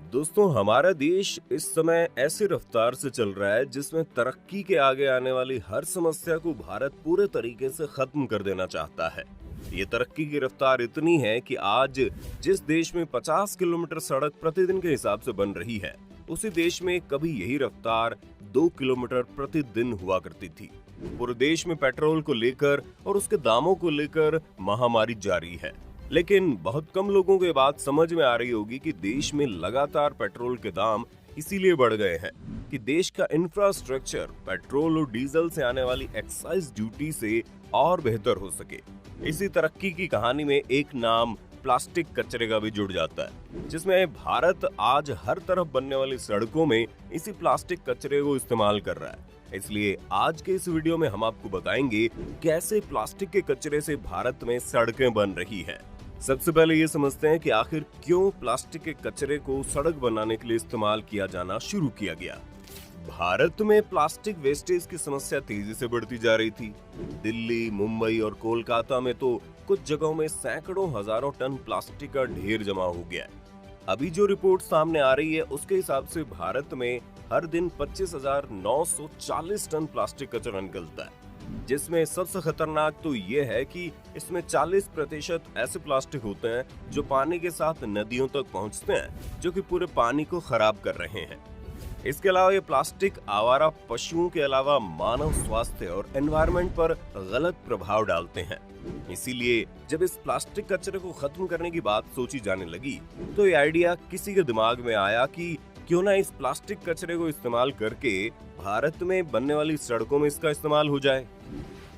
दोस्तों, हमारा देश इस समय ऐसी रफ्तार से चल रहा है जिसमें तरक्की के आगे आने वाली हर समस्या को भारत पूरे तरीके से खत्म कर देना चाहता है। ये तरक्की की रफ्तार इतनी है कि आज जिस देश में 50 किलोमीटर सड़क प्रतिदिन के हिसाब से बन रही है, उसी देश में कभी यही रफ्तार 2 किलोमीटर प्रतिदिन हुआ करती थी। पूरे देश में पेट्रोल को लेकर और उसके दामों को लेकर महामारी जारी है, लेकिन बहुत कम लोगों को ये बात समझ में आ रही होगी कि देश में लगातार पेट्रोल के दाम इसीलिए बढ़ गए हैं कि देश का इंफ्रास्ट्रक्चर पेट्रोल और डीजल से आने वाली एक्साइज ड्यूटी से और बेहतर हो सके। इसी तरक्की की कहानी में एक नाम प्लास्टिक कचरे का भी जुड़ जाता है, जिसमें भारत आज हर तरफ बनने वाली सड़कों में इसी प्लास्टिक कचरे को इस्तेमाल कर रहा है। इसलिए आज के इस वीडियो में हम आपको बताएंगे कैसे प्लास्टिक के कचरे से भारत में सड़कें बन रही हैं। सबसे पहले ये समझते हैं कि आखिर क्यों प्लास्टिक के कचरे को सड़क बनाने के लिए इस्तेमाल किया जाना शुरू किया गया। भारत में प्लास्टिक वेस्टेज की समस्या तेजी से बढ़ती जा रही थी। दिल्ली, मुंबई और कोलकाता में तो कुछ जगहों में सैकड़ों हजारों टन प्लास्टिक का ढेर जमा हो गया है। अभी जो रिपोर्ट सामने आ रही है उसके हिसाब से भारत में हर दिन 25,940 टन प्लास्टिक कचरा निकलता है, जिसमें सबसे खतरनाक तो ये है कि इसमें 40% ऐसे प्लास्टिक होते हैं जो पानी के साथ नदियों तक पहुंचते हैं, जो कि पूरे पानी को खराब कर रहे हैं। इसके अलावा ये प्लास्टिक आवारा पशुओं के अलावा मानव स्वास्थ्य और एनवायरनमेंट पर गलत प्रभाव डालते हैं। इसीलिए जब इस प्लास्टिक कचरे को खत्म करने की बात सोची जाने लगी, तो ये आइडिया किसी के दिमाग में आया कि क्यों ना इस प्लास्टिक कचरे को इस्तेमाल करके भारत में बनने वाली सड़कों में इसका इस्तेमाल हो जाए।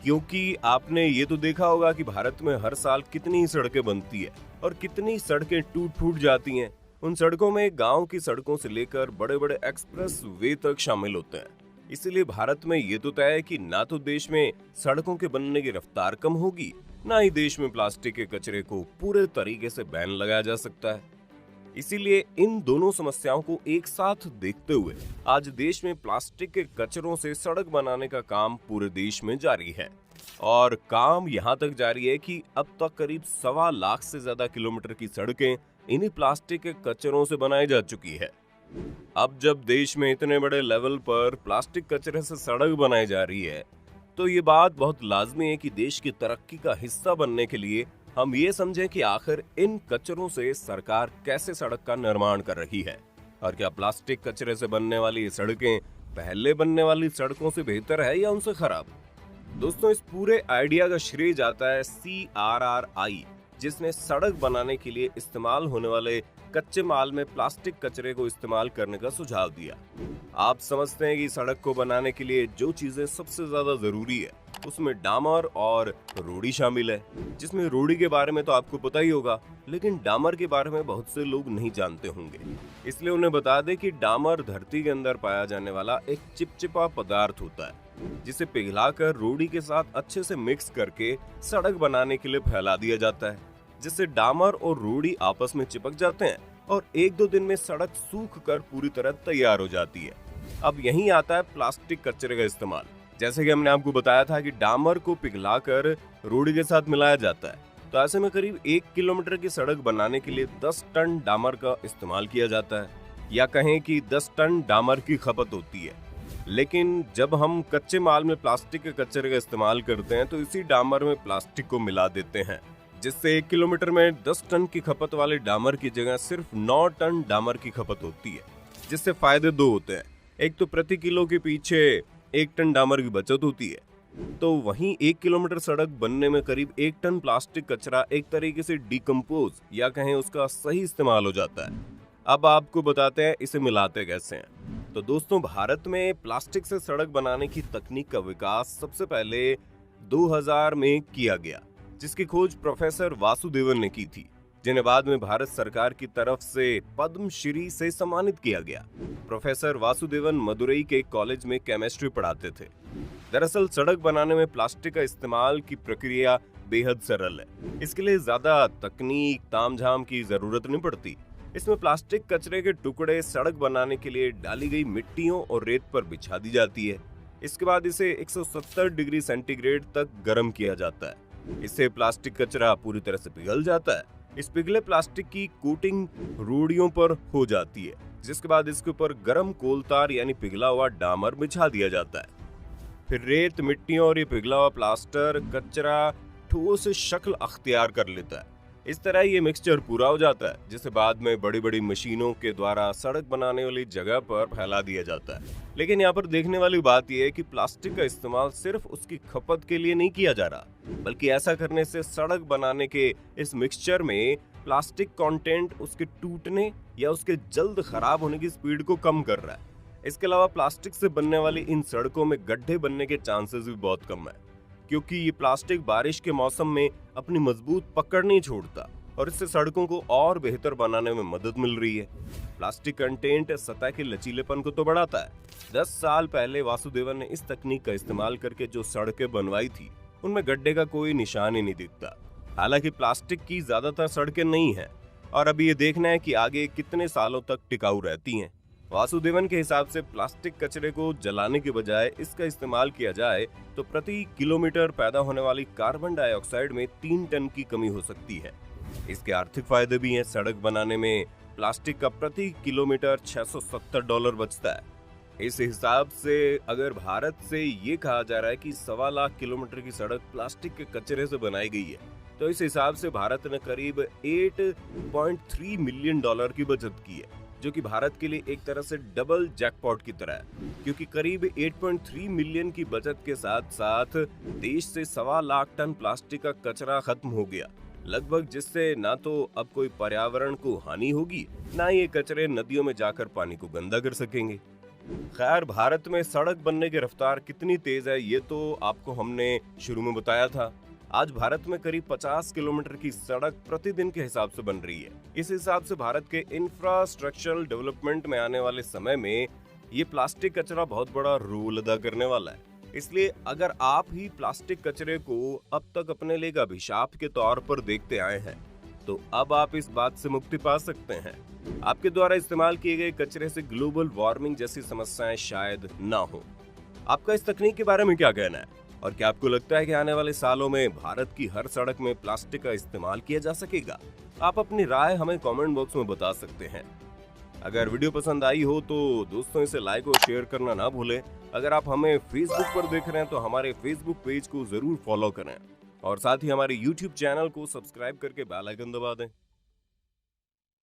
क्योंकि आपने ये तो देखा होगा कि भारत में हर साल कितनी सड़कें बनती है और कितनी सड़कें टूट फूट जाती हैं। उन सड़कों में गांव की सड़कों से लेकर बड़े बड़े एक्सप्रेस वे तक शामिल होते हैं। इसीलिए भारत में ये तो तय है कि ना तो देश में सड़कों के बनने की रफ्तार कम होगी, ना ही देश में प्लास्टिक के कचरे को पूरे तरीके से बैन लगाया जा सकता है। इसीलिए इन दोनों समस्याओं को एक साथ देखते हुए आज देश में प्लास्टिक के कचरों से सड़क बनाने का काम पूरे देश में जारी है। और काम यहाँ तक जारी है कि अब तक करीब 1.25 लाख से ज्यादा किलोमीटर की सड़कें इन्हीं प्लास्टिक के कचरों से बनाई जा चुकी है। अब जब देश में इतने बड़े लेवल पर प्लास्टिक कचरे से सड़क बनाई जा रही है, तो ये बात बहुत लाजमी है कि देश की तरक्की का हिस्सा बनने के लिए हम ये समझें कि आखिर इन कचरों से सरकार कैसे सड़क का निर्माण कर रही है और क्या प्लास्टिक कचरे से बनने वाली ये सड़कें पहले बनने वाली सड़कों से बेहतर है या उनसे खराब। दोस्तों, इस पूरे आइडिया का श्रेय जाता है CRRI, जिसने सड़क बनाने के लिए इस्तेमाल होने वाले कच्चे माल में प्लास्टिक कचरे को इस्तेमाल करने का सुझाव दिया। आप समझते हैं कि सड़क को बनाने के लिए जो चीजें सबसे ज्यादा जरूरी है उसमें डामर और रोड़ी शामिल है, जिसमें रोड़ी के बारे में तो आपको पता ही होगा, लेकिन डामर के बारे में बहुत से लोग नहीं जानते होंगे। इसलिए उन्हें बता दें कि डामर धरती के अंदर पाया जाने वाला एक चिपचिपा पदार्थ होता है, जिसे पिघलाकर रोड़ी के साथ अच्छे से मिक्स करके सड़क बनाने के लिए फैला दिया जाता है, जिससे डामर और रोड़ी आपस में चिपक जाते हैं और 1-2 दिन में सड़क सूख कर पूरी तरह तैयार हो जाती है। अब यहीं आता है प्लास्टिक कचरे का इस्तेमाल। जैसे कि हमने आपको बताया था कि डामर को पिघलाकर रोड़ी के साथ मिलाया जाता है, तो ऐसे में करीब 1 किलोमीटर की सड़क बनाने के लिए 10 टन डामर का इस्तेमाल किया जाता है, या कहें कि 10 टन डामर की खपत होती है। लेकिन जब हम कच्चे माल में प्लास्टिक के कचरे का इस्तेमाल करते हैं, तो इसी डामर में प्लास्टिक को मिला देते हैं, जिससे 1 किलोमीटर में 10 टन की खपत वाले डामर की जगह सिर्फ 9 टन डामर की खपत होती है। जिससे फायदे 2 होते हैं। एक तो प्रति किलो के पीछे 1 टन डामर की बचत होती है, तो वहीं 1 किलोमीटर सड़क बनने में करीब 1 टन प्लास्टिक कचरा एक तरीके से डिकम्पोज या कहें उसका सही इस्तेमाल हो जाता है। अब आपको बताते हैं इसे मिलाते कैसे हैं। तो दोस्तों, भारत में प्लास्टिक से सड़क बनाने की तकनीक का विकास सबसे पहले 2000 में किया गया, जिसकी खोज प्रोफेसर वासुदेवन ने की थी, जिन्हें बाद में भारत सरकार की तरफ से पद्मश्री से सम्मानित किया गया। प्रोफेसर वासुदेवन मदुरई के कॉलेज में केमिस्ट्री पढ़ाते थे। दरअसल सड़क बनाने में प्लास्टिक का इस्तेमाल की प्रक्रिया बेहद सरल है। इसके लिए ज्यादा तकनीक तामझाम की जरूरत नहीं पड़ती। इसमें प्लास्टिक कचरे के टुकड़े सड़क बनाने के लिए डाली गई मिट्टियों और रेत पर बिछा दी जाती है। इसके बाद इसे 170 डिग्री सेंटीग्रेड तक गर्म किया जाता है। इससे प्लास्टिक कचरा पूरी तरह से पिघल जाता है इस पिघले प्लास्टिक की कोटिंग रोडियों पर हो जाती है, जिसके बाद इसके ऊपर गर्म कोलतार यानी पिघला हुआ डामर बिछा दिया जाता है। फिर रेत, मिट्टियों और ये पिघला हुआ प्लास्टर कचरा ठोस शक्ल अख्तियार कर लेता है। इस तरह ये मिक्सचर पूरा हो जाता है, जिसे बाद में बड़ी बड़ी मशीनों के द्वारा सड़क बनाने वाली जगह पर फैला दिया जाता है। लेकिन यहाँ पर देखने वाली बात यह है कि प्लास्टिक का इस्तेमाल सिर्फ उसकी खपत के लिए नहीं किया जा रहा, बल्कि ऐसा करने से सड़क बनाने के इस मिक्सचर में प्लास्टिक कंटेंट उसके टूटने या उसके जल्द खराब होने की स्पीड को कम कर रहा है। इसके अलावा प्लास्टिक से बनने वाली इन सड़कों में गड्ढे बनने के चांसेस भी बहुत कम है, क्योंकि ये प्लास्टिक बारिश के मौसम में अपनी मजबूत पकड़ नहीं छोड़ता और इससे सड़कों को और बेहतर बनाने में मदद मिल रही है। प्लास्टिक कंटेंट सतह के लचीलेपन को तो बढ़ाता है। 10 साल पहले वासुदेवन ने इस तकनीक का इस्तेमाल करके जो सड़कें बनवाई थी, उनमें गड्ढे का कोई निशान ही नहीं दिखता। हालांकि प्लास्टिक की ज्यादातर सड़कें नहीं हैं और अभी ये देखना है कि आगे कितने सालों तक टिकाऊ रहती हैं। वासुदेवन के हिसाब से प्लास्टिक कचरे को जलाने के बजाय इसका इस्तेमाल किया जाए तो प्रति किलोमीटर पैदा होने वाली कार्बन डाइऑक्साइड में 3 टन की कमी हो सकती है। इसके आर्थिक फायदे भी हैं। सड़क बनाने में प्लास्टिक का प्रति किलोमीटर $670 बचता है। इस हिसाब से अगर भारत से ये कहा जा रहा है कि 1.25 लाख किलोमीटर की सड़क प्लास्टिक के कचरे से बनाई गई है, तो इस हिसाब से भारत ने करीब $8.3 मिलियन की बचत की है, जो कि भारत के लिए एक तरह से डबल जैकपॉट की तरह है, क्योंकि करीब 8.3 मिलियन की बचत के साथ साथ देश से 1.25 लाख टन प्लास्टिक का कचरा खत्म हो गया लगभग, जिससे ना तो अब कोई पर्यावरण को हानि होगी, ना ये कचरे नदियों में जाकर पानी को गंदा कर सकेंगे। खैर, भारत में सड़क बनने की रफ्तार कितनी तेज है ये तो आपको हमने शुरू में बताया था। आज भारत में करीब 50 किलोमीटर की सड़क प्रतिदिन के हिसाब से बन रही है। इस हिसाब से भारत के इंफ्रास्ट्रक्चरल डेवलपमेंट में आने वाले समय में ये प्लास्टिक कचरा बहुत बड़ा रोल अदा करने वाला है। इसलिए अगर आप ही प्लास्टिक कचरे को अब तक अपने लिए एक अभिशाप के तौर पर देखते आए हैं, तो अब आप इस बात से मुक्ति पा सकते हैं। आपके द्वारा इस्तेमाल किए गए कचरे से ग्लोबल वार्मिंग जैसी समस्याएं शायद ना हो। आपका इस तकनीक के बारे में क्या कहना है, और क्या आपको लगता है कि आने वाले सालों में भारत की हर सड़क में प्लास्टिक का इस्तेमाल किया जा सकेगा? आप अपनी राय हमें कमेंट बॉक्स में बता सकते हैं। अगर वीडियो पसंद आई हो तो दोस्तों इसे लाइक और शेयर करना ना भूलें। अगर आप हमें फेसबुक पर देख रहे हैं तो हमारे फेसबुक पेज को जरूर फॉलो करें और साथ ही हमारे यूट्यूब चैनल को सब्सक्राइब करके बेल आइकन दबा दें।